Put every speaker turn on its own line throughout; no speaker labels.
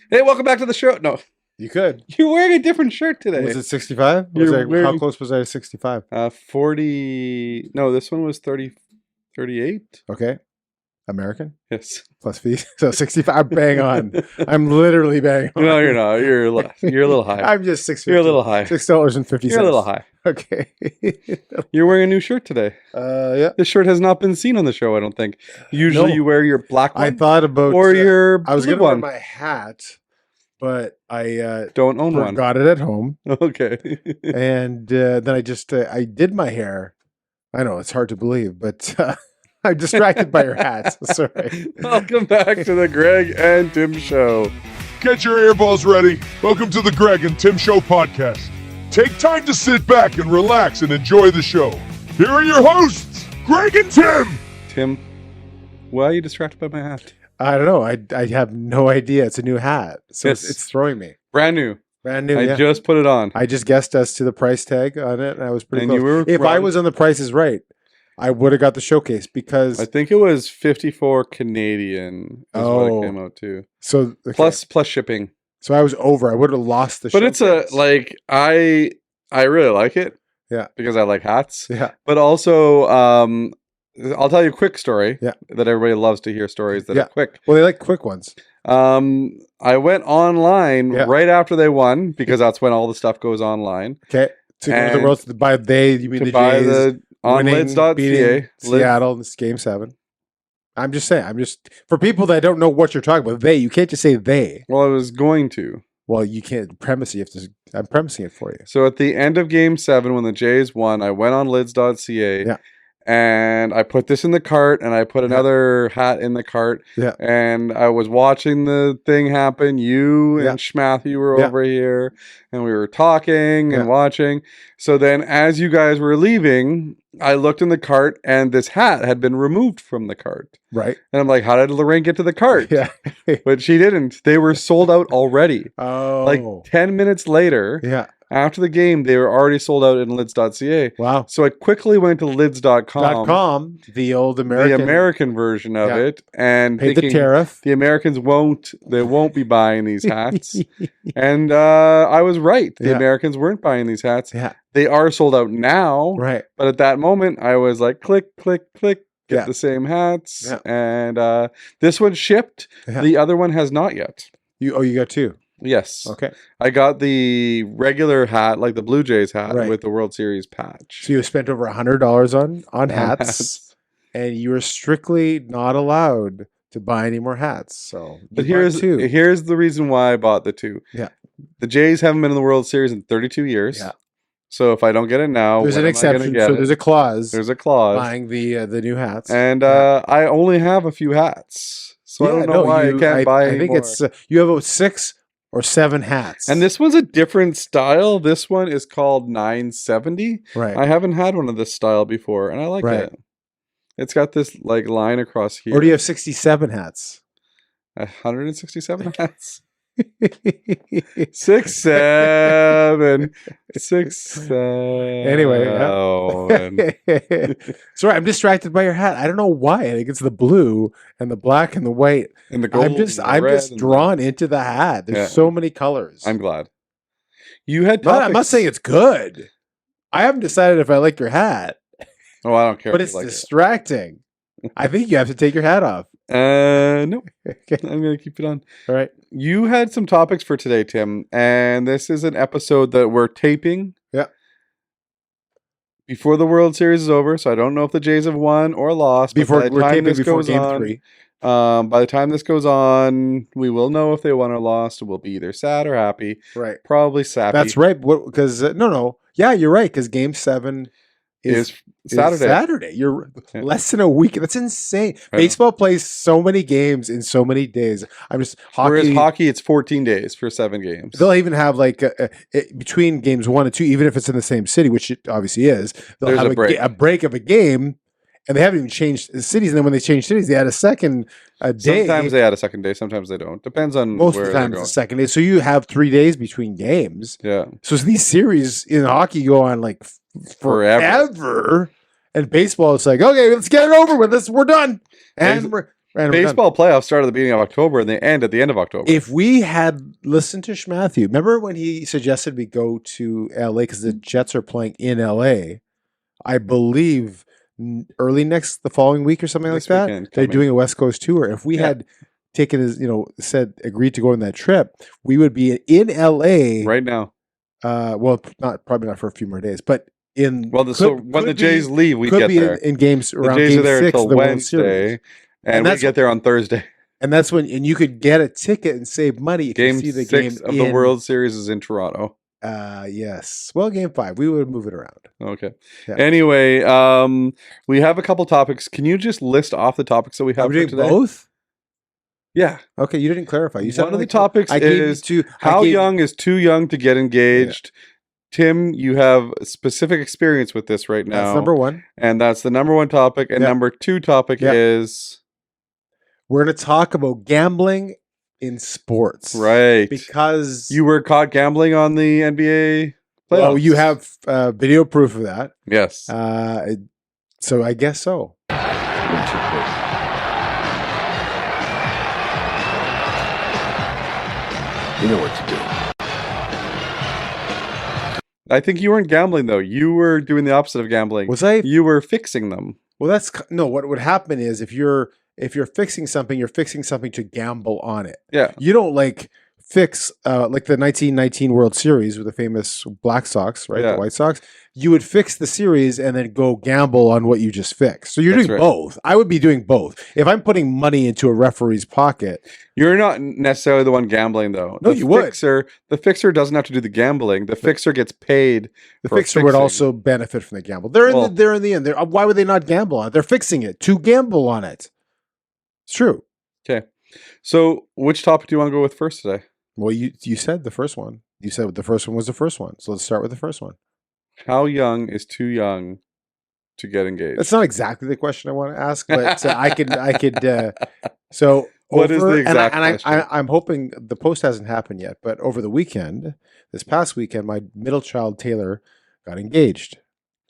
Hey, welcome back to the show. No,
You could.
you're wearing a different shirt today.
Was it 65? How close was I to 65?
40. No, this one was 30, 38.
Okay. American
Yes.
plus fees. So 65. Bang on. I'm literally bang on.
No, you're not. You're a little high.
I'm just 6.
You're a little high.
$6.50.
You're a little high.
Okay.
You're wearing a new shirt today.
Yeah.
This shirt has not been seen on the show, I don't think. Usually
No.
you wear your black one
I thought about
or your
I was
blue
gonna wear
one.
my hat, but I
Don't own one.
forgot it at home,
Okay.
and then I just I did my hair. I know it's hard to believe, but I'm distracted by your hat. Sorry.
Welcome back to the Greg and Tim Show.
Get your earballs ready. Welcome to the Greg and Tim Show podcast. Take time to sit back and relax and enjoy the show. Here are your hosts, Greg and Tim.
Tim, why are you distracted by my hat?
I don't know. I have no idea. It's a new hat, so
Yes.
it's throwing me.
Brand new.
Brand new.
I
Yeah.
just put it on.
I just guessed as to the price tag on it, and I was pretty
And
close.
you were
If I
wrong.
was on the Price is Right, I would have got the showcase because
I think it was 54 Canadian is what
Oh.
it came out to.
so okay.
Plus shipping.
So I was over. I would have lost the
But it's
showcase.
I really like it.
Yeah.
Because I like hats.
Yeah.
But also I'll tell you a quick story.
Yeah.
That everybody loves to hear stories that
Yeah.
are quick.
Well, they like quick ones.
I went online
Yeah.
right after they won because that's when all the stuff goes online.
Okay. To go to the
And
World to buy they you mean
To
the
buy
Jays
the on
winning,
lids.ca.
beating Seattle in this game 7. I'm just saying. I'm just for people that don't know what you're talking about. You can't just say they.
Well, I was going to.
Well, you can't premise it. You have to. I'm premising it for you.
So at the end of game 7, when the Jays won, I went on lids.ca
Yeah.
and I put this in the cart and I put another hat in the cart.
Yeah.
And I was watching the thing happen. You
Yeah.
and Schmathy were
Yeah.
over here and we were talking
Yeah.
and watching. So then as you guys were leaving, I looked in the cart and this hat had been removed from the cart.
Right.
And I'm like, how did Lorraine get to the cart?
Yeah.
But she didn't. They were sold out already.
Oh.
Like 10 minutes later,
Yeah.
after the game, they were already sold out in lids.ca.
Wow.
So I quickly went to lids.com,
.com, the old American.
the American version of
Yeah.
it, and
paid the
thinking
tariff.
the Americans won't be buying these hats. And I was right. The
Yeah.
Americans weren't buying these hats.
Yeah.
They are sold out now.
Right.
But at that moment, I was like, click, click, click, get
Yeah.
the same hats.
Yeah.
And this one shipped.
Yeah.
The other one has not yet.
You got 2.
Yes.
Okay.
I got the regular hat, like the Blue Jays hat,
Right.
with the World Series patch.
So you spent over $100 on hats,
hats.
and you were strictly not allowed to buy any more hats. So,
But
you bought 2.
here's the reason why I bought the 2.
Yeah.
The Jays haven't been in the World Series in 32 years.
Yeah.
So if I don't get it now,
There's
when
an
am I gonna
exception.
get
So
it?
there's a clause
There's a clause.
buying the new hats.
And
Yeah.
I only have a few hats. So I
Yeah,
don't know why I can't buy
I
any
think
more.
it's you have about 6 or 7 hats.
And this one's a different style. This one is called 970.
right.
I haven't had one of this style before, and I like
Right.
it. It's got this like line across here.
Or do you have 67 hats?
167 hats. 6, 7, 6, 7.
Anyway, Sorry, I'm distracted by your hat. I don't know why. I think it's the blue and the black and the white.
And the gold.
I'm just
and the red and the-
drawn into the hat. There's
Yeah.
so many colors.
I'm glad. You had
I'm not
topics-
saying it's good. I haven't decided if I like your hat,
Oh, I don't care.
but
if
it's
you like
distracting. I think you have to take your hat off.
it. No,
Okay.
I'm gonna keep it on.
All right.
You had some topics for today, Tim, and this is an episode that we're taping.
Yeah.
Before the World Series is over, so I don't know if the Jays have won or lost. but
Before
by the
we're
time
taping
this
before
goes
game
on,
3.
by the time this goes on, we will know if they won or lost. We'll be either sad or happy.
Right.
Probably sappy.
That's right. Because no. Yeah, you're right. Because game 7
Is
is
Saturday.
Saturday. You're
Yeah.
less than a week. That's insane.
I know.
Baseball plays so many games in so many days. I'm just
Whereas
hockey.
hockey, it's 14 days for 7 games.
They'll even have like between games 1 and 2, even if it's in the same city, which it obviously is. They'll
There's
have
a break.
a break of a game, and they haven't even changed cities. And then when they change cities, they add a second day.
Sometimes they add a second day, sometimes they don't. Depends on
Most
where
of the time
they're
it's
going.
the second day. So you have 3 days between games.
Yeah.
So these series in hockey go on like
Forever.
forever. And baseball, it's like, okay, let's get it over with. We're done. And
Base-
we're And we're done.
Baseball playoffs start at the beginning of October and they end at the end of October.
If we had listened to Schmatthew, remember when he suggested we go to LA because the Jets are playing in LA? I believe early the following week or something
This
like that.
weekend
They're
coming.
doing a West Coast tour. If we had taken his, agreed to go on that trip, we would be in LA
right now.
Well, probably not for a few more days, but when
the Jays leave, we
could
get
be
there.
in games
The
around
Jays
game
are there
6
until
of the World Series.
Wednesday, and
And
we
that's-
get there on Thursday.
And that's when you could get a ticket and save money if
Game
you see the
6
game
of the World Series is in Toronto.
Yes. Well, game 5, we would move it around.
Okay.
Yeah.
Anyway, we have a couple topics. Can you just list off the topics that we
Are
have
we
for
doing
today?
both?
Yeah.
Okay, you didn't clarify. You said
One of the
only two.
topics
I gave you
is
two.
How young is too young to get engaged? Tim, you have specific experience with this right now.
That's number 1.
And that's the number 1 topic. And
Yeah.
number 2 topic
Yeah.
is
We're going to talk about gambling in sports.
right.
Because
You were caught gambling on the NBA playoffs.
well, you have video proof of that.
Yes.
So I guess so.
You know what to do.
I think you weren't gambling though. You were doing the opposite of gambling.
Was I?
You were fixing them.
Well, no. What would happen is if you're fixing something, you're fixing something to gamble on it.
Yeah.
You don't fix like the 1919 World Series with the famous Black Sox, right?
Yeah.
The White Sox. You would fix the series and then go gamble on what you just fixed. So you're
That's
doing
right.
both. I would be doing both. If I'm putting money into a referee's pocket,
You're not necessarily the one gambling though.
No,
the
you would.
The fixer doesn't have to do the gambling. The fixer gets paid.
the
for
fixer would
fixing.
also benefit from the gamble. They're in the end. Why would they not gamble on it? They're fixing it to gamble on it. It's true.
Okay. So which topic do you want to go with first today?
Well, you said the first one. You said the first one was the first one. So let's start with the first one.
How young is too young to get engaged?
That's not exactly the question I want to ask, but I could. So
What is the exact
and
question?
I'm hoping the post hasn't happened yet, but over the weekend, this past weekend, my middle child Taylor got engaged.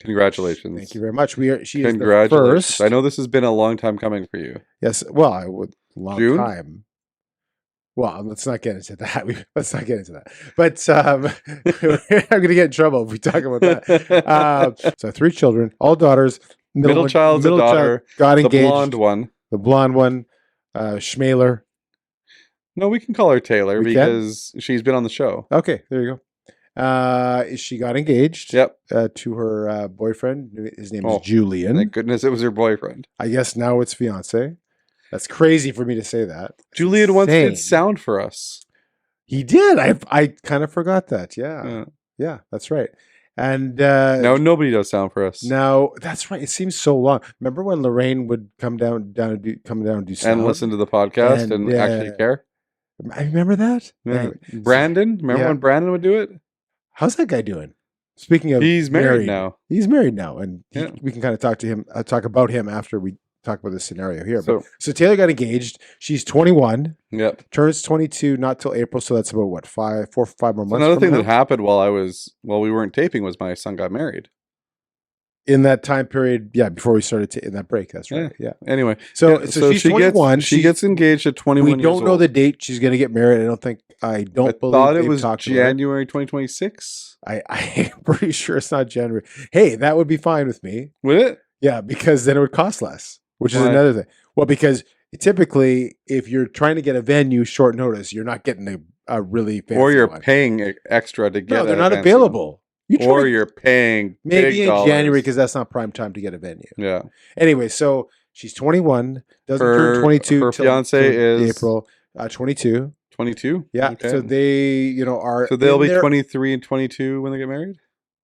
Congratulations.
Thank you very much. She is the
Congratulations.
first.
I know this has been a long time coming for you.
Yes. Well, I would long
June?
time. Well, let's not get into that. Let's not get into that. But I'm going to get in trouble if we talk about that. So 3 children, all daughters.
Middle child's a daughter.
Got
The
engaged.
blonde one.
The blonde one, Schmaler.
No, we can call her Taylor
We can?
because she's been on the show.
Okay, there you go. She got engaged
Yep.
to her boyfriend. His name
Oh,
is Julian.
Thank goodness it was her boyfriend.
I guess now it's fiance. That's crazy for me to say that.
Julian once
Insane.
did sound for us.
He did. I kind of forgot that. Yeah. Yeah, that's right. And
No, nobody does sound for us.
now that's right. It seems so long. Remember when Lorraine would come down and do sound?
And listen to the podcast and,
And,
actually care.
I remember that.
Yeah.
Anyway,
Brandon, remember
Yeah.
when Brandon would do it?
how's that guy doing? Speaking of,
He's married now.
He's married now, and
Yeah.
we can kind of talk about him after we talk about this scenario here.
So,
So Taylor got engaged. She's 21,
yep.
turns 22 not till April, so that's about what 4 or 5 more
So
months.
another
from
thing
now?
that happened while we weren't taping was my son got married.
in that time period, yeah, before we started in that break. That's right. Yeah.
Anyway,
So
yeah,
she's 21.
She gets engaged at 21
We
years
don't know
old.
the date she's going to get married. I don't
I
believe
thought it
they've
was
talked about it.
January 2026.
I'm pretty sure it's not January. Hey, that would be fine with me.
Would it?
Yeah, because then it would cost less, which is
Why?
another thing. Well, because typically, if you're trying to get a venue short notice, you're not getting a really fancy
Or you're
one.
paying extra to get
No, they're
a
not
fancy
available. You
one.
try
Or
to-
you're paying
maybe
big
in
dollars.
January because that's not prime time to get a venue.
Yeah.
Anyway, so she's 21, doesn't
Her-
turn 22.
her
till
fiance is-
April 22.
22?
Yeah,
Okay.
so they are.
So they'll
in
be
their-
23 and 22 when they get married?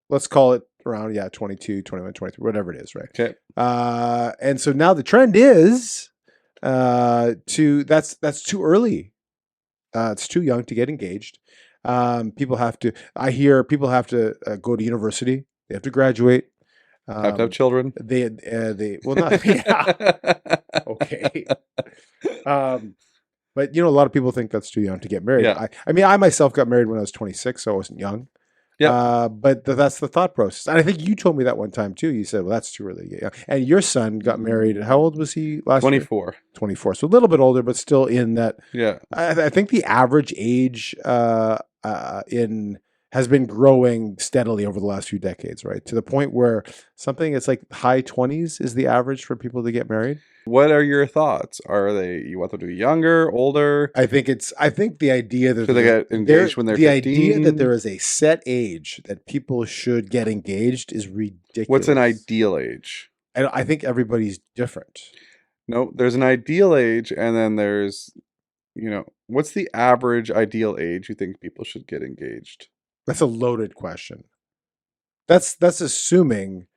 Let's call it around 22, 21, 23, whatever it is, right?
Okay.
And so now the trend is that's too early. It's too young to get engaged. People have to. I hear people have to go to university. They have to graduate.
Have to have children.
They well not yeah, okay. But a lot of people think that's too young to get married.
Yeah.
I mean, I myself got married when I was 26, so I wasn't young.
Yeah.
But that's the thought process. And I think you told me that one time too. You said, well, that's too early. Yeah. And your son got married. How old was he last year?
24.
24. So a little bit older, but still in that.
Yeah.
I think the average age in has been growing steadily over the last few decades, right? To the point where something it's like high 20s is the average for people to get married.
What are your thoughts? You want them to be younger, older?
I think the idea that
Should they get engaged when they're
the
15?
idea that there is a set age that people should get engaged is ridiculous.
What's an ideal age?
I think everybody's different.
No, there's an ideal age, and then there's, what's the average ideal age you think people should get engaged?
That's a loaded question. That's assuming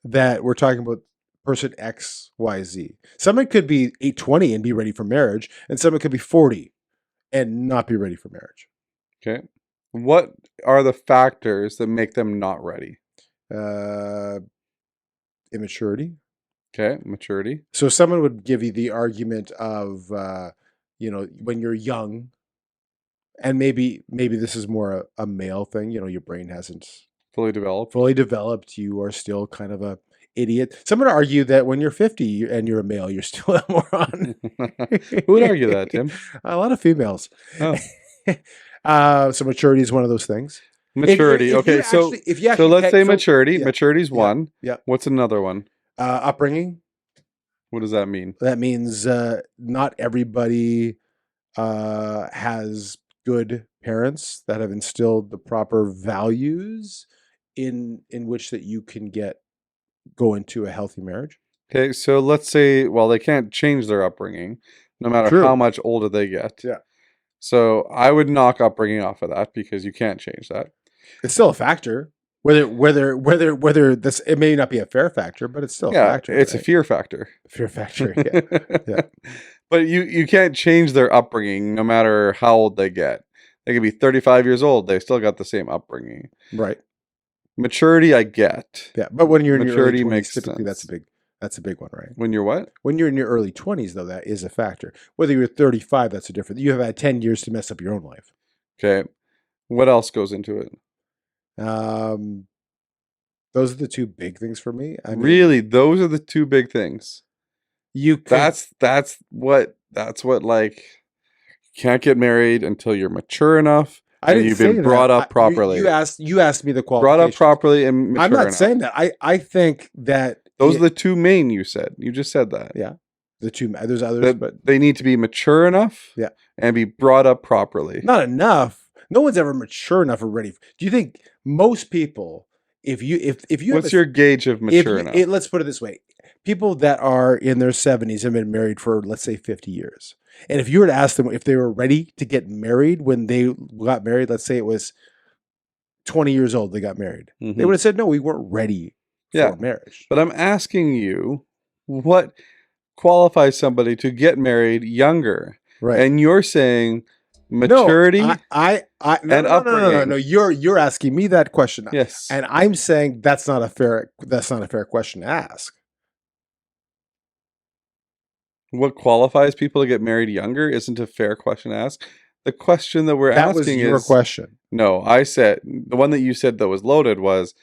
that we're talking about person X, Y, Z. Someone could be 820 and be ready for marriage, and someone could be 40 and not be ready for marriage.
Okay. What are the factors that make them not ready?
Immaturity.
Okay, maturity.
So someone would give you the argument of, when you're young, and maybe this is more a male thing. Your brain hasn't
Fully developed.
fully developed. You are still kind of a idiot. Someone would argue that when you're 50 and you're a male, you're still a moron.
Who would argue that, Tim?
A lot of females.
Oh.
So maturity is one of those things.
Maturity.
If
Okay,
you
so
actually- if you
so
actually
let's
take-
say maturity.
yeah.
Maturity's
Yeah.
one.
Yeah.
What's another one?
Upbringing.
What does that mean?
That means not everybody has good parents that have instilled the proper values in which that you can go into a healthy marriage.
Okay, so let's say, they can't change their upbringing, no matter
True.
how much older they get.
Yeah.
So I would knock upbringing off of that because you can't change that.
It's still a factor. Whether this, it may not be a fair factor, but it's still a factor.
It's a
right?
fear factor.
Fear factor. Yeah. Yeah.
But you can't change their upbringing no matter how old they get. They could be 35 years old. They still got the same upbringing.
Right.
Maturity, I get.
Yeah. But when you're in your
Maturity
early 20s,
makes
typically
sense.
that's a big one, right?
When you're what?
When you're in your early 20s, though, that is a factor. Whether you're 35, that's a different. You have had 10 years to mess up your own life.
Okay. What else goes into it?
Those are the two big things for me. I mean,
Really, those are the two big things.
you could,
That's what like you can't get married until you're mature enough.
I
and
didn't
you've
say
been
that.
brought up
I-
properly.
You asked me the
Brought
qualifications.
up properly and mature
I'm not
enough.
saying that. I think that
Those are the two main you said. You just said that.
Yeah. the two. There's others,
That
but
they need to be mature enough.
Yeah.
And be brought up properly.
not enough. No one's ever mature enough or ready. Do you think most people, if you have
What's
a-
your gauge of
if
mature
you-
enough?
let's put it this way: people that are in their 70s have been married for, let's say, 50 years. And if you were to ask them if they were ready to get married when they got married, let's say it was 20 years old, they got married.
Mhm.
They would have said, no, we weren't ready for
Yeah.
marriage.
But I'm asking you, what qualifies somebody to get married younger?
Right.
And you're saying maturity.
No, I
and upbringing.
No. You're asking me that question.
Yes.
And I'm saying that's not a fair question to ask.
What qualifies people to get married younger isn't a fair question to ask. The question that we're
That was
asking
your
is
question.
no. I said the one that you said that was loaded was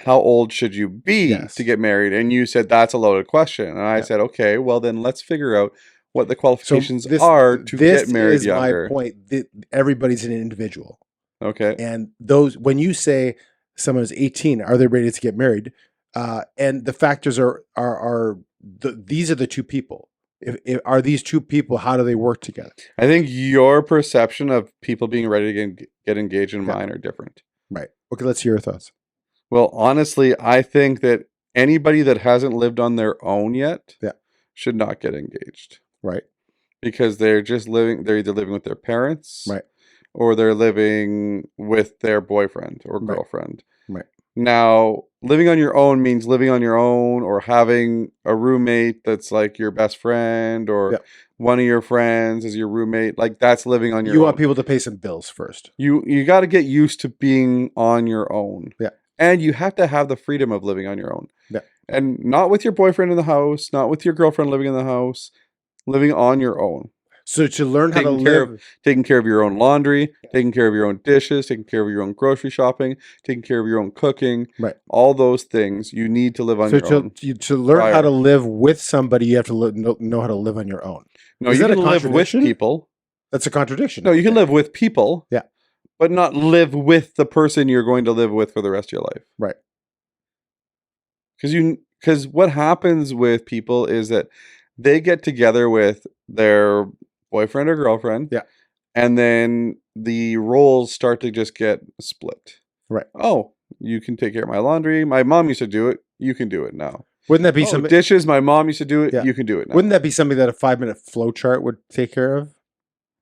how old should you be
Yes.
to get married? And you said that's a loaded question. And I
Yeah.
said, okay, well then let's figure out what the
So
qualifications are to get married
is
younger.
my point. That everybody's an individual.
Okay.
And when you say someone is 18, are they ready to get married? And the factors these are the two people. If are these two people, how do they work together?
I think your perception of people being ready to get engaged and
Yeah.
mine are different.
Right. Okay, let's hear your thoughts.
Well, honestly, I think that anybody that hasn't lived on their own yet
Yeah.
should not get engaged
Right.
because they're either living with their parents
Right.
or they're living with their boyfriend or
Right.
girlfriend.
Right.
Now, living on your own means living on your own or having a roommate that's like your best friend or
Yeah.
one of your friends is your roommate. Like that's living on your
You
own.
want people to pay some bills first.
You got to get used to being on your own.
Yeah.
And you have to have the freedom of living on your own.
Yeah.
And not with your boyfriend in the house, not with your girlfriend living in the house, living on your own.
So to learn how to
Taking care
live,
taking care of your own laundry, taking care of your own dishes, taking care of your own grocery shopping, taking care of your own cooking,
right?
all those things you need to live on
So
your own.
to learn how
prior.
to live with somebody, you have to know how to live on your own.
No,
Is
you
that a
can live with
contradiction?
people.
That's a contradiction.
No, you can
Okay.
live with people.
Yeah.
But not live with the person you're going to live with for the rest of your life.
Right.
Because what happens with people is that they get together with their boyfriend or girlfriend.
Yeah.
And then the roles start to just get split.
Right.
Oh, you can take care of my laundry. My mom used to do it. You can do it now.
Wouldn't that be
Oh,
something?
dishes. My mom used to do it.
Yeah.
You can do it now.
Wouldn't that be something that a 5-minute flow chart would take care of?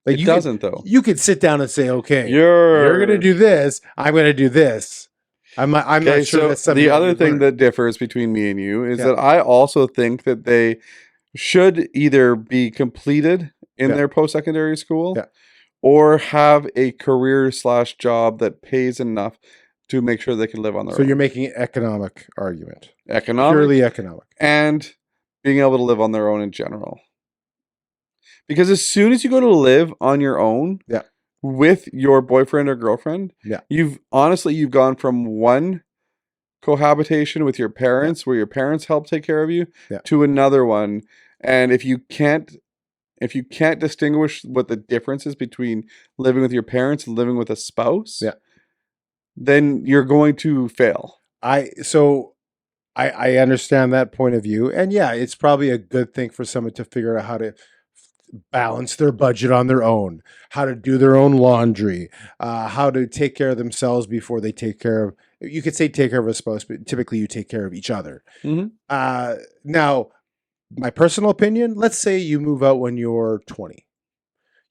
Like
It
you
doesn't though.
You could sit down and say, okay,
You're
you're going to do this. I'm going to do this. I'm
Okay,
not sure
so
that's something.
the
that
other
you
thing
learn.
that differs between me and you is
Yeah.
that I also think that they should either be completed in
Yeah.
their post-secondary school
Yeah.
or have a career/job that pays enough to make sure they can live on their
So
own.
you're making an economic argument,
Economic
purely economic.
and being able to live on their own in general. Because as soon as you go to live on your own
Yeah.
with your boyfriend or girlfriend,
Yeah.
you've gone from one cohabitation with your parents where your parents help take care of you
Yeah.
to another one. And if you can't distinguish what the difference is between living with your parents and living with a spouse,
Yeah.
then you're going to fail.
I understand that point of view, and yeah, it's probably a good thing for someone to figure out how to balance their budget on their own, how to do their own laundry, how to take care of themselves before they take care of. You could say take care of a spouse, but typically you take care of each other.
Mhm.
Now, my personal opinion: let's say you move out when you're 20.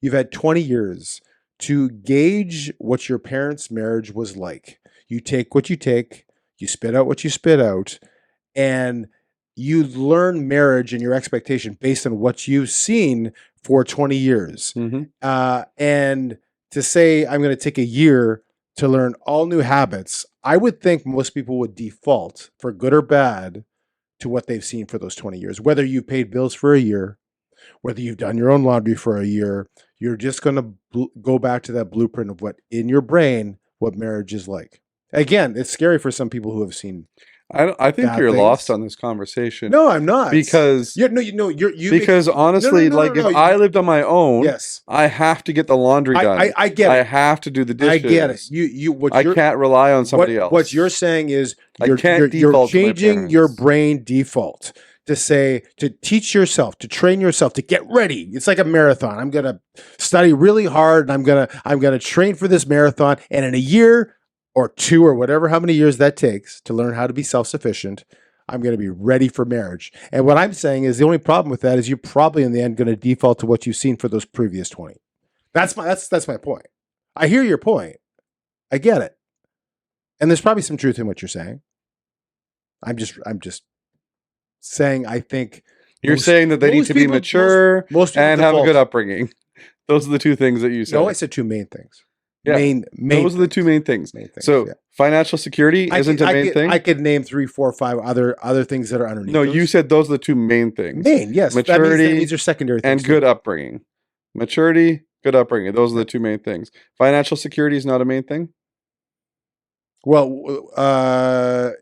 You've had 20 years to gauge what your parents' marriage was like. You take what you take, you spit out what you spit out, and you learn marriage and your expectation based on what you've seen for 20 years.
Mhm.
And to say, I'm going to take a year to learn all new habits, I would think most people would default, for good or bad, to what they've seen for those 20 years. Whether you paid bills for a year, whether you've done your own laundry for a year, you're just going to go back to that blueprint of what in your brain, what marriage is like. Again, it's scary for some people who have seen.
I think
Bad
you're lost
things.
on this conversation.
No, I'm not.
Because
you
honestly,
no,
like
no,
if I lived on my own,
yes,
I have to get the laundry done.
I get
I
it.
have to do the dishes.
I get it. You what
I
you're
can't rely on somebody else.
what you're saying is
I
you're
can't
you're
default to my
changing your
parents.
brain default to say, to teach yourself, to train yourself, to get ready. It's like a marathon. I'm gonna study really hard, and I'm gonna train for this marathon, and in a year or two or whatever, how many years that takes to learn how to be self-sufficient, I'm going to be ready for marriage. And what I'm saying is the only problem with that is you're probably in the end going to default to what you've seen for those previous 20. That's my point. I hear your point. I get it. And there's probably some truth in what you're saying. I'm just saying I think
You're
most-
saying that they need
most
to be
people-
mature
most people
and have a
default.
good upbringing. Those are the two things that you said.
No, I said two main things.
Yeah.
Main
Those are the two main things.
main things.
So
yeah.
financial security isn't a main thing.
I could name 3, 4, 5 other things that are underneath.
No,
those.
you said those are the two main things.
main. Yes,
Maturity
that means they're secondary things
And good upbringing. Maturity, good upbringing. Those are the two main things. Financial security is not a main thing.
Well,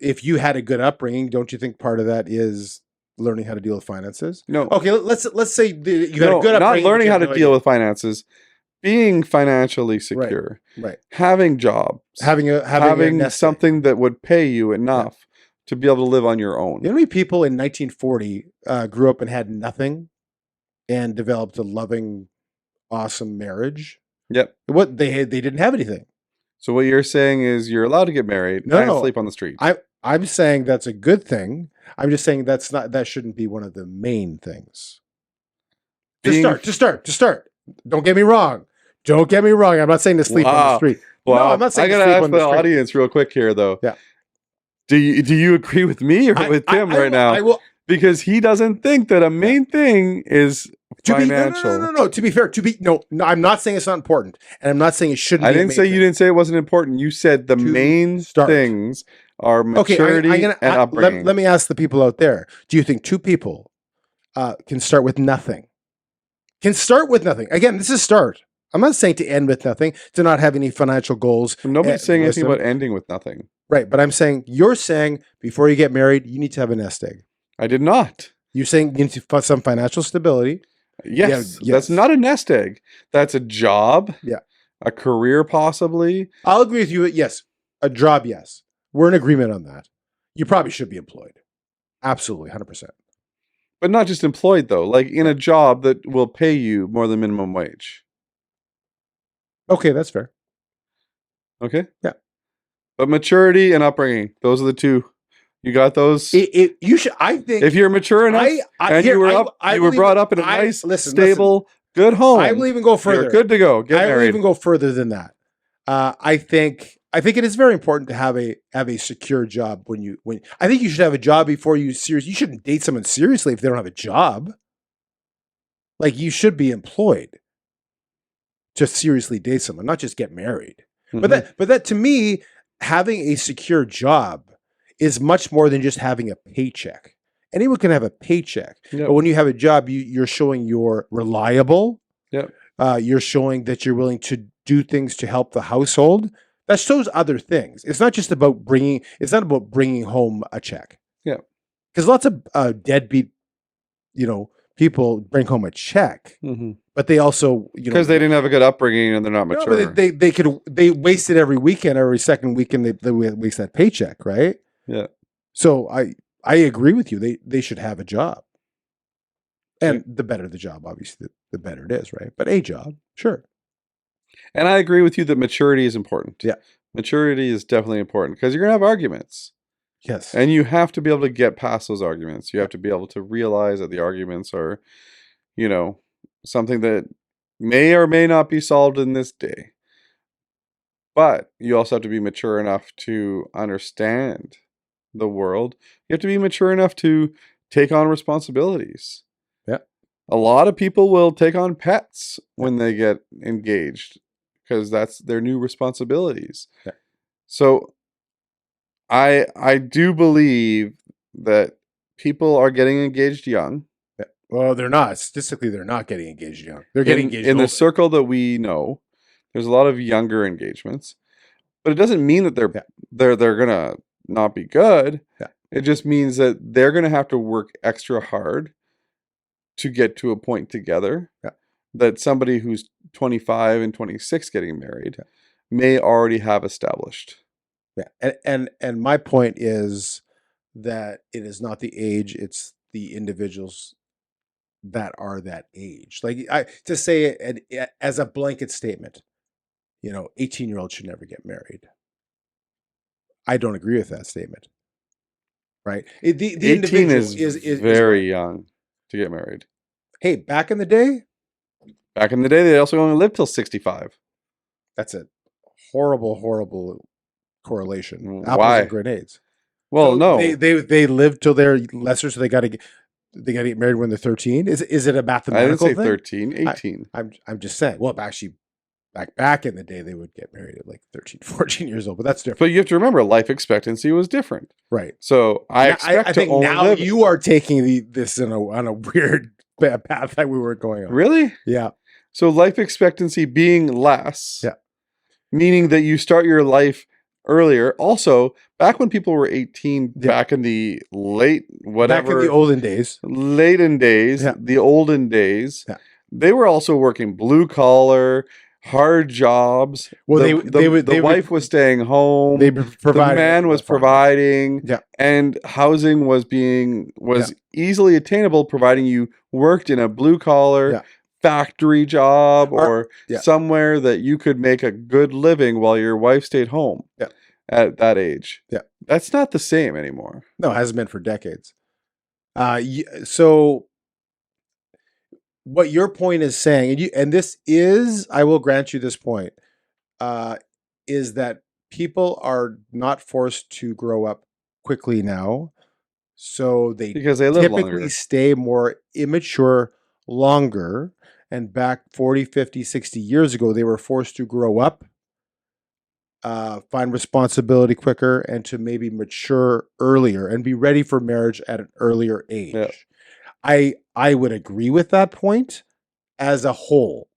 if you had a good upbringing, don't you think part of that is learning how to deal with finances?
No.
Okay, let's say you had
No,
a good upbringing.
not
but
learning
you
how
have
to
no
deal
idea.
with finances. Being financially secure.
Right.
Having jobs.
Having a nest egg.
something that would pay you enough to be able to live on your own.
You know how many people in 1940 grew up and had nothing and developed a loving, awesome marriage?
Yep.
What they didn't have anything.
So what you're saying is you're allowed to get married
No,
and
no.
sleep on the street.
I'm saying that's a good thing. I'm just saying that shouldn't be one of the main things. To start. Don't get me wrong. I'm not saying to sleep on the
Wow.
street.
Well,
no, I'm not saying
I
to
gotta
sleep
ask
on the
the
street.
audience real quick here, though.
Yeah.
Do you agree with me or with Tim right now?
I will.
Because he doesn't think that a main thing is financial.
No. To be fair, no. I'm not saying it's not important, and I'm not saying it shouldn't.
I
be a
didn't
main
say
thing.
you didn't say it wasn't important. You said the
To
main
start.
things are
Okay,
maturity and upbringing.
let me ask the people out there: do you think two people can start with nothing can start with nothing. Again, this is start. I'm not saying to end with nothing, to not have any financial goals.
Nobody's saying anything
wisdom.
about ending with nothing.
Right, but I'm saying, you're saying before you get married, you need to have a nest egg.
I did not.
You're saying you need to find some financial stability.
Yes,
yes.
that's not a nest egg. That's a job.
Yeah.
A career, possibly.
I'll agree with you. Yes, a job. Yes, we're in agreement on that. You probably should be employed. Absolutely, 100%.
But not just employed, though. Like in a job that will pay you more than minimum wage.
Okay, that's fair.
Okay?
Yeah.
But maturity and upbringing, those are the two. You got those?
You should. I think
If you're mature enough and you were brought up in a nice, stable, good home,
I will even go further.
you're good to go. Get
I will
married.
even go further than that. I think it is very important to have a secure job when I think you should have a job before you shouldn't date someone seriously if they don't have a job. Like, you should be employed to seriously date someone, not just get married.
Mhm.
But that to me, having a secure job is much more than just having a paycheck. Anyone can have a paycheck,
Yep.
but when you have a job, you're showing you're reliable.
Yep.
You're showing that you're willing to do things to help the household. That shows other things. It's not just about bringing home a check.
Yeah.
Because lots of deadbeat, people bring home a check,
Mhm.
but they also,
Because they didn't have a good upbringing and they're not
no,
mature.
but they waste it every weekend, every second weekend they waste that paycheck, right?
Yeah.
So I agree with you. They should have a job. And the better the job, obviously, the better it is, right? But a job, sure.
And I agree with you that maturity is important.
Yeah.
Maturity is definitely important because you're going to have arguments.
Yes.
And you have to be able to get past those arguments. You have to be able to realize that the arguments are, something that may or may not be solved in this day. But you also have to be mature enough to understand the world. You have to be mature enough to take on responsibilities.
Yeah.
A lot of people will take on pets when they get engaged because that's their new responsibilities.
Yeah.
So I do believe that people are getting engaged young.
Well, they're not. Statistically, they're not getting engaged young. They're getting engaged
in the
older.
circle that we know. There's a lot of younger engagements, but it doesn't mean that they're gonna not be good.
Yeah.
It just means that they're gonna have to work extra hard to get to a point together.
Yeah.
That somebody who's 25 and 26 getting married may already have established.
Yeah. And my point is that it is not the age, it's the individuals that are that age. Like, to say it as a blanket statement, 18-year-olds should never get married. I don't agree with that statement. Right? The
18
individual
is very young to get married.
Hey, back in the day,
Back in the day, they also only lived till 65.
that's a horrible, horrible correlation. Apples
Why?
and grenades.
Well,
So
no.
they live till they're lesser, so they got to get married when they're 13. Is it a
I
mathematical
didn't say
thing?
13, 18.
I'm just saying. Well, actually, back in the day, they would get married at like 13, 14 years old, but that's different,
But you have to remember, life expectancy was different.
right?
So I expect
I
to
think
only
now
live.
you are taking this on a weird path that we were going on.
Really?
Yeah.
So life expectancy being less,
Yeah.
meaning that you start your life earlier. Also, back when people were 18,
Yeah.
back in the late whatever,
Back in the olden days.
laten days,
Yeah.
the olden days,
Yeah.
they were also working blue collar, hard jobs.
Well,
the wife was staying home.
They
The
provided.
man was providing,
Yeah.
and housing was easily attainable, providing you worked in a blue collar
Yeah.
factory job or
yeah.
somewhere that you could make a good living while your wife stayed home.
Yeah.
At that age.
Yeah.
That's not the same anymore.
No, it hasn't been for decades. So what your point is saying, and this is, I will grant you this point, is that people are not forced to grow up quickly now. So they
Because they live
typically
longer.
stay more immature longer. And back 40, 50, 60 years ago, they were forced to grow up, find responsibility quicker, and to maybe mature earlier and be ready for marriage at an earlier age.
Yeah.
I would agree with that point. as a whole.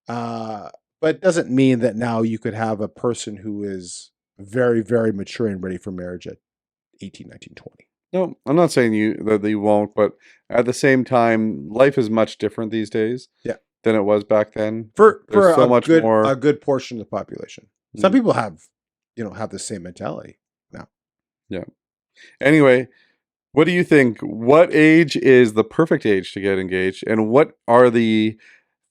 But it doesn't mean that now you could have a person who is very, very mature and ready for marriage at 18, 19, 20.
No, I'm not saying that you won't, but at the same time, life is much different these days.
Yeah.
Than it was back then.
For
There's so
a
much
good
more.
a good portion of the population. Some people have the same mentality now.
Yeah. Anyway, what do you think? What age is the perfect age to get engaged, and what are the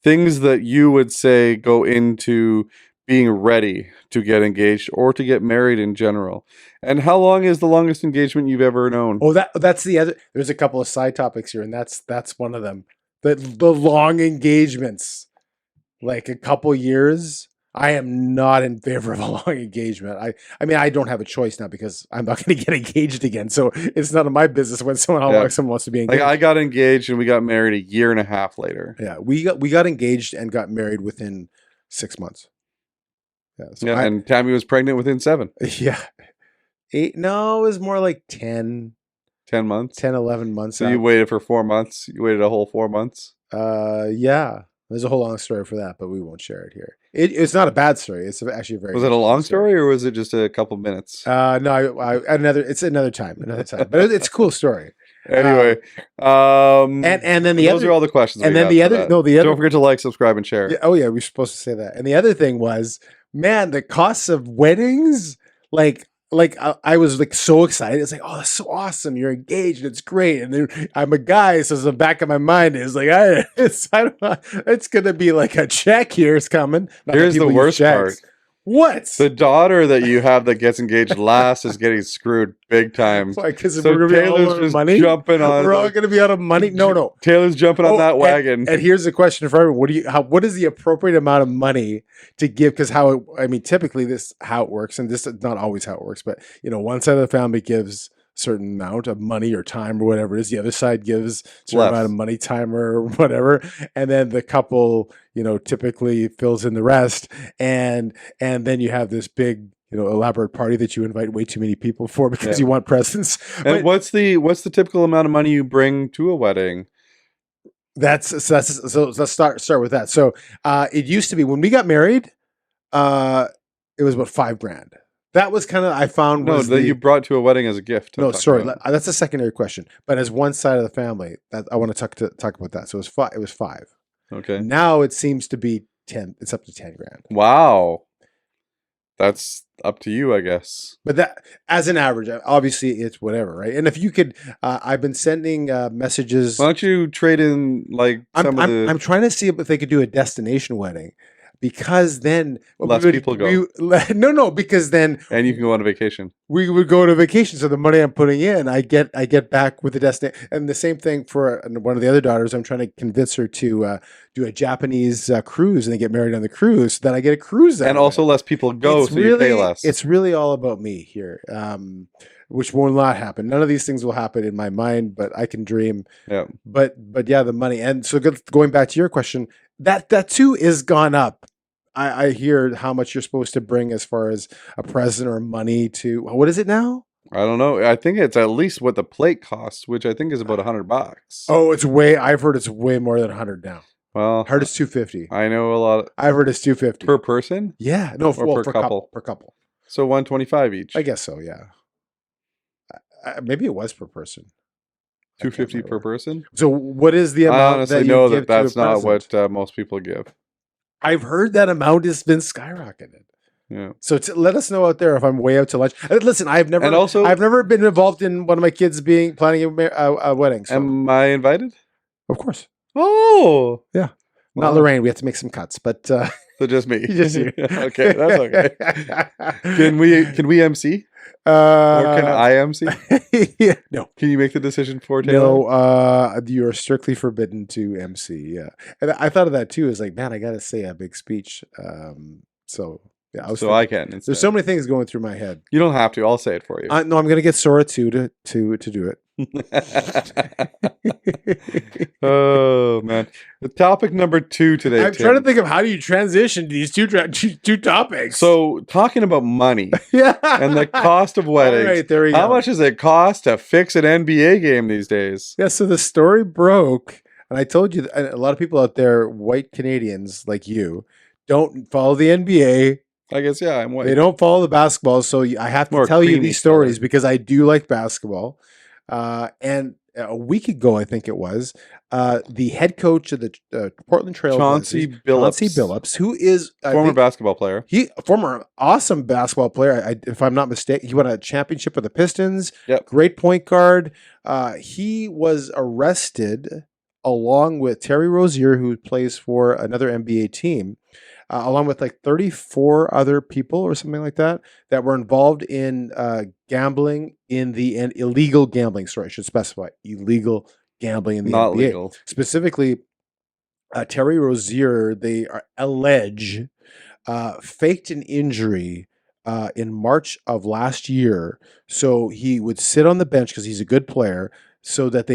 things that you would say go into being ready to get engaged or to get married in general? And how long is the longest engagement you've ever known?
Oh, that's the other. There's a couple of side topics here, and that's one of them. The long engagements, like a couple years. I am not in favor of a long engagement. I mean, I don't have a choice now because I'm not going to get engaged again. So it's none of my business when someone wants to be engaged.
Like I got engaged and we got married a year and a half later.
Yeah, we got engaged and got married within 6 months. Yeah, so
and Tammy was pregnant within 7.
Yeah. 8, no, it was more like 10
months.
10, 11 months.
So you waited for 4 months. You waited a whole 4 months.
Yeah. There's a whole long story for that, but we won't share it here. It's not a bad story. It's actually a very.
Was it a long story or was it just a couple minutes?
No, it's another time, but it's a cool story.
Anyway,
and then
those are all the questions.
And then the other
don't forget to like, subscribe, and share.
Yeah, oh yeah, we're supposed to say that. And the other thing was, man, the costs of weddings, like I was like so excited. It's like, oh, that's so awesome. You're engaged. It's great. And then I'm a guy, so the back of my mind is like, it's going to be like a check here is coming.
Here's the worst part.
What?
The daughter that you have that gets engaged last is getting screwed big time.
Why? Because
so
we're going to be all out of money?
Jumping on.
We're all going to be out of money? No.
Taylor's jumping on that wagon.
And here's the question for everyone. What is the appropriate amount of money to give? Because typically this how it works, and this is not always how it works, but one side of the family gives certain amount of money or time or whatever it is. The other side gives a certain amount of money, time or whatever. And then the couple, typically fills in the rest. And then you have this big, elaborate party that you invite way too many people for because you want presents.
And what's the typical amount of money you bring to a wedding?
So let's start with that. So it used to be when we got married, it was about $5,000. That was kind of, I found was
that you brought to a wedding as a gift.
No, sorry, that's a secondary question. But as one side of the family, that I want to talk about that. So it was 5.
Okay.
Now it seems to be 10. It's up to $10,000.
Wow. That's up to you, I guess.
But that, as an average, obviously it's whatever, right? And if you could, I've been sending messages.
Why don't you trade in
I'm trying to see if they could do a destination wedding. Because then
people go.
Because then
and you can go on a vacation.
We would go to vacation, so the money I'm putting in, I get back with the destination. And the same thing for one of the other daughters. I'm trying to convince her to do a Japanese cruise, and they get married on the cruise. So that I get a cruise, and also
less people go, so you pay less.
It's really all about me here, which will not happen. None of these things will happen in my mind, but I can dream.
Yeah.
But yeah, the money. And so going back to your question. That too is gone up. I hear how much you're supposed to bring as far as a present or money to. What is it now?
I don't know. I think it's at least what the plate costs, which I think is about $100.
Oh, I've heard it's way more than 100 now.
Well,
I heard it's 250.
I know a lot.
I've heard it's 250
per person.
Yeah, no,
per couple.
Per couple.
So 125 each.
I guess so. Yeah. Maybe it was per person.
250 per person.
So what is the amount?
I honestly know that's not what most people give.
I've heard that amount has been skyrocketed.
Yeah.
So let us know out there if I'm way out to lunch. Listen, I've never been involved in one of my kids planning a wedding. So.
Am I invited?
Of course.
Oh,
yeah. Not Lorraine. We have to make some cuts, but
so just me.
Just you.
Okay, that's okay. Can we MC? Or can I MC?
Yeah, no.
Can you make the decision for Taylor?
No, you are strictly forbidden to MC. Yeah, and I thought of that too. Is like, man, I got to say a big speech. So yeah,
I can. Instead.
There's so many things going through my head.
You don't have to. I'll say it for you.
No, I'm gonna get Sora too to do it.
Oh man, the topic number 2 today.
I'm trying to think of how do you transition to these two topics.
So talking about money,
yeah,
and the cost of weddings.
All right, there we go.
How much does it cost to fix an NBA game these days?
Yeah, so the story broke And I told you, and a lot of people out there, white Canadians like you, don't follow the NBA.
I guess, yeah, I'm white.
They don't follow the basketball. So I have to
More
tell you
creamy
these stories
color.
because I do like basketball. And a week ago, I think it was, the head coach of the Portland Trail
Chauncey Billups.
who is
Former basketball player.
he a former awesome basketball player. If I'm not mistaken, he won a championship with the Pistons.
Yep.
Great point guard. He was arrested along with Terry Rozier, who plays for another NBA team, along with like 34 other people or something like that were involved in gambling and illegal gambling. Sorry, I should specify illegal gambling in the
Not
NBA.
legal.
Specifically, Terry Rozier, they allege, faked an injury in March of last year, so he would sit on the bench because he's a good player, so that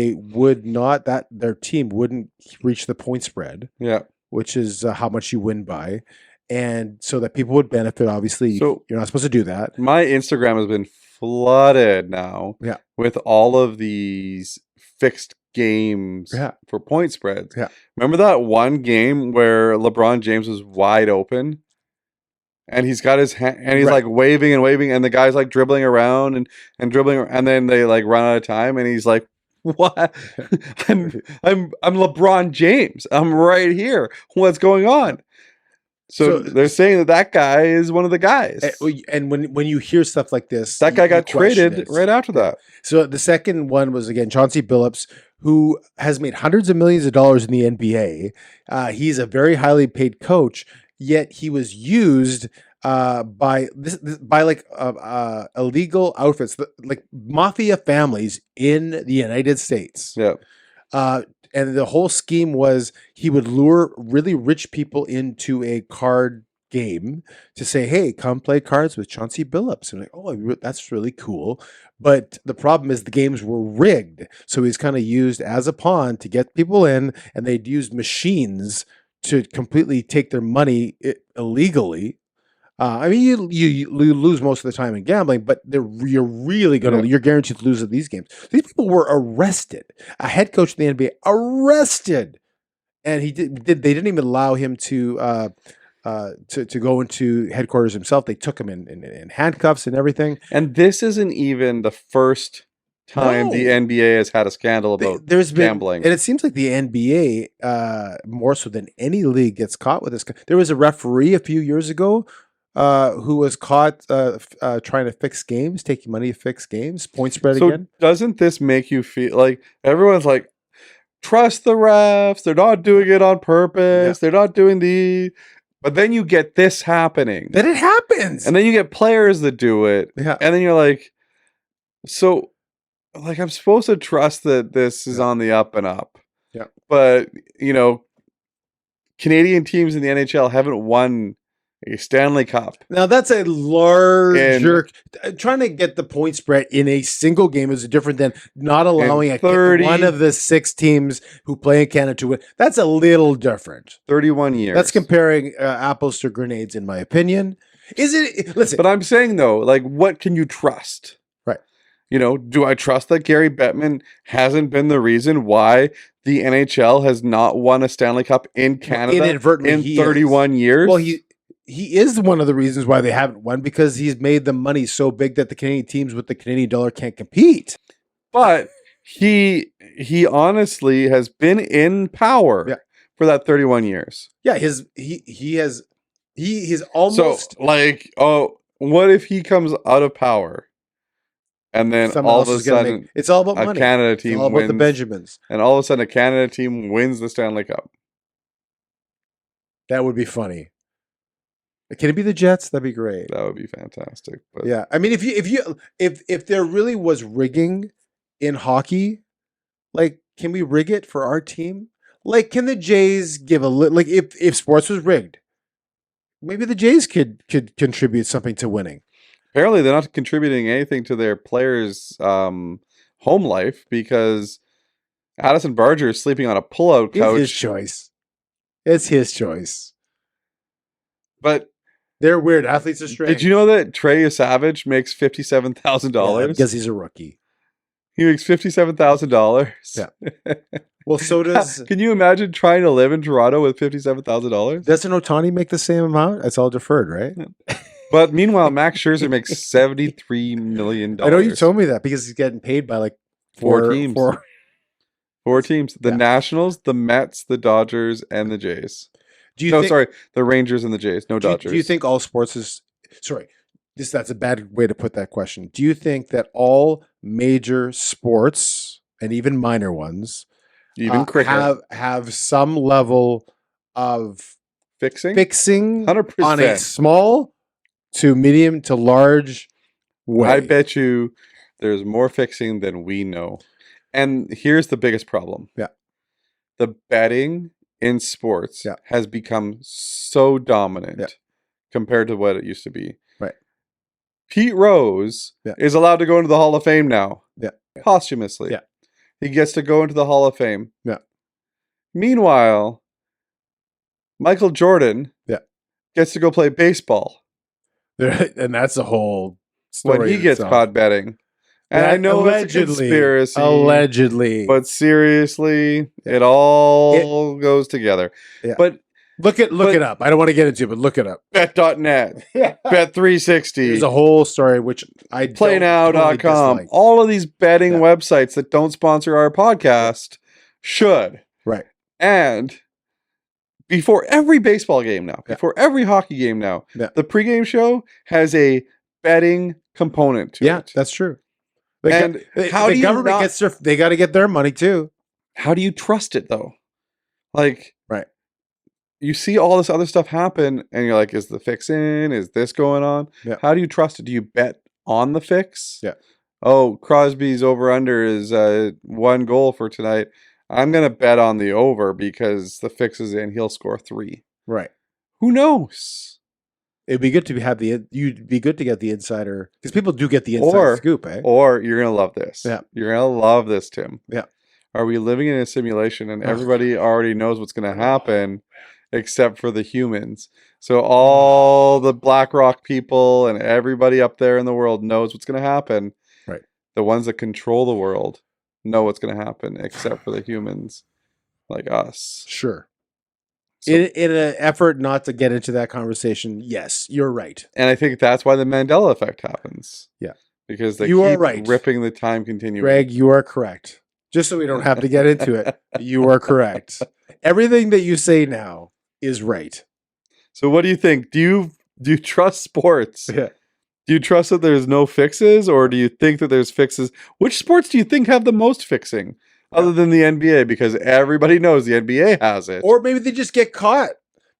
their team wouldn't reach the point spread,
Yeah.
which is how much you win by, and so that people would benefit. Obviously,
So-
you're not supposed to do that.
My Instagram has been flooded now
Yeah.
with all of these fixed games
Yeah.
for point spreads.
Yeah.
Remember that one game where LeBron James was wide open and he's got his hand and he's
Right.
like waving and waving and the guy's like dribbling around and dribbling and then they like run out of time and he's like, what? I'm LeBron James. I'm right here. What's going on? So they're saying that guy is one of the guys.
And when you hear stuff like this,
That guy
you
got
question
traded
it.
right after that.
So the second one was, again, Chauncey Billups, who has made hundreds of millions of dollars in the NBA. He's a very highly paid coach, yet he was used by illegal outfits, like mafia families in the United States.
Yeah.
And the whole scheme was he would lure really rich people into a card game to say, hey, come play cards with Chauncey Billups. And like, oh, that's really cool. But the problem is the games were rigged. So he's kind of used as a pawn to get people in, and they'd use machines to completely take their money illegally. I mean, you lose most of the time in gambling, but you're really you're guaranteed to lose at these games. These people were arrested. A head coach of the NBA arrested, and they didn't even allow him to go into headquarters himself. They took him in handcuffs and everything.
And this isn't even the first time
No.
the NBA has had a scandal about
There's been
gambling.
and it seems like the NBA, more so than any league, gets caught with this. There was a referee a few years ago who was caught trying to fix games, taking money to fix games, point spread
So
again.
doesn't this make you feel like everyone's like, trust the refs, they're not doing it on purpose, they're not doing but then you get this happening.
Then it happens.
And then you get players that do it.
Yeah.
And then you're like, so like I'm supposed to trust that this is on the up and up.
Yeah.
But, Canadian teams in the NHL haven't won a Stanley Cup.
Now that's a larger trying to get the point spread in a single game is different than not allowing
30
one of the 6 teams who play in Canada to win. That's a little different.
31 years.
That's comparing apples to grenades, in my opinion. Is it? Listen,
But I'm saying though, like, what can you trust?
Right.
Do I trust that Gary Bettman hasn't been the reason why the NHL has not won a Stanley Cup in Canada
inadvertently,
in
he
31 years?
well, he is one of the reasons why they haven't won, because he's made the money so big that the Canadian teams with the Canadian dollar can't compete.
But he honestly has been in power for that 31 years.
Yeah, he's almost
What if he comes out of power and then
someone
all
else
of a
is gonna
sudden
it's all about
a
money.
Canada
It's
team
all about
wins
the Benjamins.
and all of a sudden a Canada team wins the Stanley Cup?
That would be funny. Can it be the Jets? That'd be great.
That would be fantastic. But
Yeah, I mean, if there really was rigging in hockey, like, can we rig it for our team? Like, can the Jays give a little? Like, if sports was rigged, maybe the Jays could contribute something to winning.
apparently they're not contributing anything to their players' home life because Addison Barger is sleeping on a pull-out couch.
It's his choice. It's his choice.
But
They're weird. Athletes are strange.
did you know that Trey Savage makes $57,000?
Because he's a rookie.
He makes $57,000.
Yeah. Well, so does
Can you imagine trying to live in Toronto with $57,000?
doesn't Otani make the same amount? It's all deferred, right?
But meanwhile, Max Scherzer makes $73 million.
I know you told me that because he's getting paid by like
Four teams. Four teams: the
Yeah.
Nationals, the Mets, the Dodgers, and the Jays.
Do you
No,
think,
sorry, the Rangers and the Jays. No
do you-
Dodgers.
do you think all sports is sorry? That's a bad way to put that question. Do you think that all major sports and even minor ones
even cricket
have some level of
fixing?
fixing
100%.
on a small to medium to large way?
I bet you there's more fixing than we know. And here's the biggest problem.
Yeah.
The betting in sports
Yeah.
has become so dominant
Yeah.
compared to what it used to be.
Right.
Pete Rose
Yeah.
is allowed to go into the Hall of Fame now.
Yeah.
Posthumously.
Yeah.
He gets to go into the Hall of Fame.
Yeah.
Meanwhile, Michael Jordan
Yeah.
gets to go play baseball
And that's a whole story.
when he
in
gets
itself.
caught betting. And I know it's a conspiracy.
Allegedly.
But seriously, it all goes together.
Yeah.
But
look it up. I don't want to get into it, but look it up.
bet.net,
Yeah.
bet360,
There's a whole story which I
playnow.com,
totally dislike.
all of these betting
Yeah.
websites that don't sponsor our podcast should.
Right.
And before every baseball game now,
Yeah.
before every hockey game now,
Yeah.
the pregame show has a betting component to
Yeah,
it.
that's true.
And how
the
do you
government
not-
gets they got to get their money too.
How do you trust it though? Like,
Right.
You see all this other stuff happen, and you're like, "Is the fix in? Is this going on?"
Yeah.
How do you trust it? Do you bet on the fix?
Yeah.
Oh, Crosby's over under is 1 goal for tonight. I'm gonna bet on the over because the fix is in. He'll score 3.
Right.
Who knows?
It'd be good to you'd be good to get the insider because people do get the inside
Or-
scoop, eh?
Or you're gonna love this.
Yeah.
You're gonna love this, Tim.
Yeah.
Are we living in a simulation and everybody already knows what's gonna happen except for the humans? So all the BlackRock people and everybody up there in the world knows what's gonna happen.
Right.
The ones that control the world know what's gonna happen except for the humans like us.
Sure.
So-
In an effort not to get into that conversation, yes, you're right.
And I think that's why the Mandela effect happens.
Yeah.
Because they
You are
keep
right.
ripping the time continuum.
Greg, you are correct. Just so we don't have to get into it, you are correct. Everything that you say now is right.
So what do you think? Do you trust sports?
Yeah.
Do you trust that there's no fixes, or do you think that there's fixes? Which sports do you think have the most fixing, other than the NBA? Because everybody knows the NBA has it.
Or maybe they just get caught.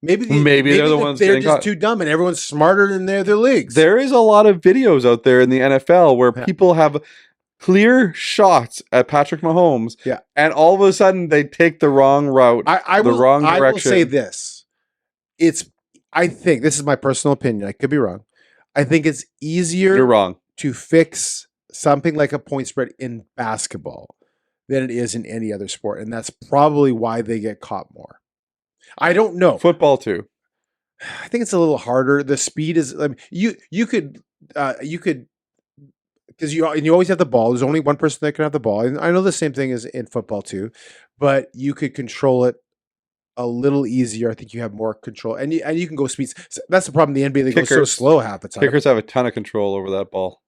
Maybe
They're the ones
they're
getting
just
caught.
too dumb and everyone's smarter than their leagues.
There is a lot of videos out there in the NFL where
Yeah.
people have clear shots at Patrick Mahomes,
Yeah.
and all of a sudden they take the wrong route.
I
the
will,
wrong
I will say
direction.
this. I think this is my personal opinion. I could be wrong. I think it's easier
You're wrong.
to fix something like a point spread in basketball than it is in any other sport. And that's probably why they get caught more. I don't know.
Football too.
I think it's a little harder. The speed is you could because you always have the ball. There's only one person that can have the ball. And I know the same thing is in football too, but you could control it a little easier. I think you have more control, and you can go speeds. That's the problem. In the NBA, they go so
Kickers.
slow half the time.
Kickers have a ton of control over that ball.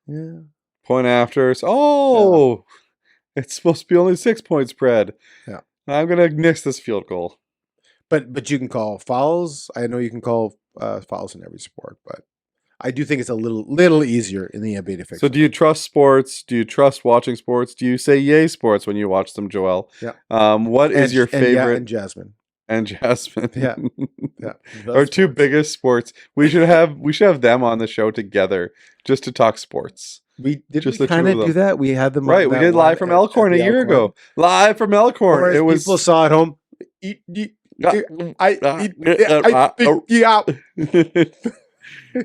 Yeah.
Point afters. Oh, it's supposed to be only 6-point spread.
Yeah.
I'm gonna miss this field goal.
But you can call fouls. I know you can call fouls in every sport, but I do think it's a little easier in the NBA to fix.
So
it.
do you trust sports? Do you trust watching sports? Do you say yay sports when you watch them, Joel?
Yeah.
What is your favorite?
And Jasmine.
And Jasmine.
Yeah. Yeah.
Our two biggest sports. We should have them on the show together just to talk sports.
We did
Just the two
kind
of
of do
them.
that. We had them
Right.
on
We
that
did
one
live from
at
Elkhorn a
the
year
Elkhorn.
ago. Live from Elkhorn.
Or as
It was
people saw at home.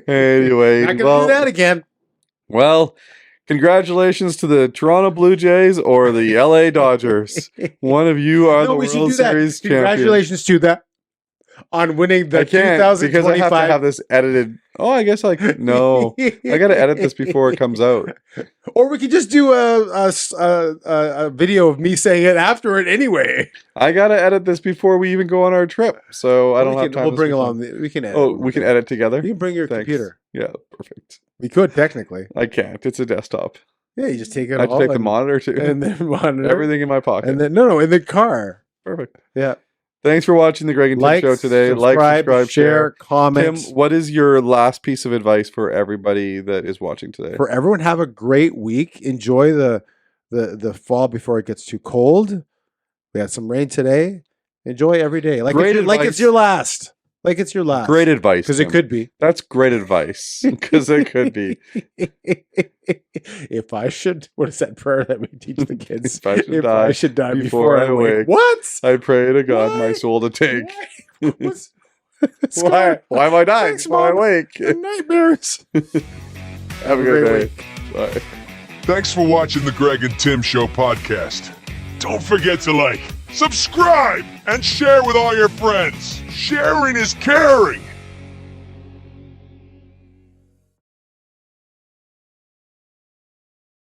Anyway,
Not gonna do that again.
well, congratulations to the Toronto Blue Jays or the LA Dodgers. One of you are the
we should
World
do that.
Series champion.
Congratulations to that. on winning the
I can't because I have to
2025.
have this edited. Oh, I guess no. I got to edit this before it comes out.
Or we could just do a video of me saying it after it anyway.
I got to edit this before we even go on our trip, so I don't have time.
We'll
this
bring
weekend.
along. We can edit.
Oh, we can edit together.
You can bring your
Thanks.
computer.
Yeah, perfect.
We could technically.
I can't. It's a desktop.
Yeah, you just take it
I have to
all
take the
and-
monitor too.
and then monitor
Everything in my pocket.
and then in the car.
Perfect.
Yeah.
Thanks for watching the Greg and Tim
Like,
show today.
subscribe, share, comment.
Tim, what is your last piece of advice for everybody that is watching today?
For everyone, have a great week. Enjoy the fall before it gets too cold. We had some rain today. Enjoy every day, like
Great
like it's
advice.
your last. Like it's your last.
Great advice.
because it
Tim.
could be.
That's great advice. Because it could be.
If I should, what is that prayer that we teach the kids?
If I should die
die
before I wake.
What?
I pray to God my
Why?
soul to take.
What's-
Why? Why am I dying?
Thanks,
Why
Mom.
awake?
Nightmares.
Have a
great
good day. Bye.
Thanks for watching the Greg and Tim Show podcast. Don't forget to like, subscribe, and share with all your friends. Sharing is caring.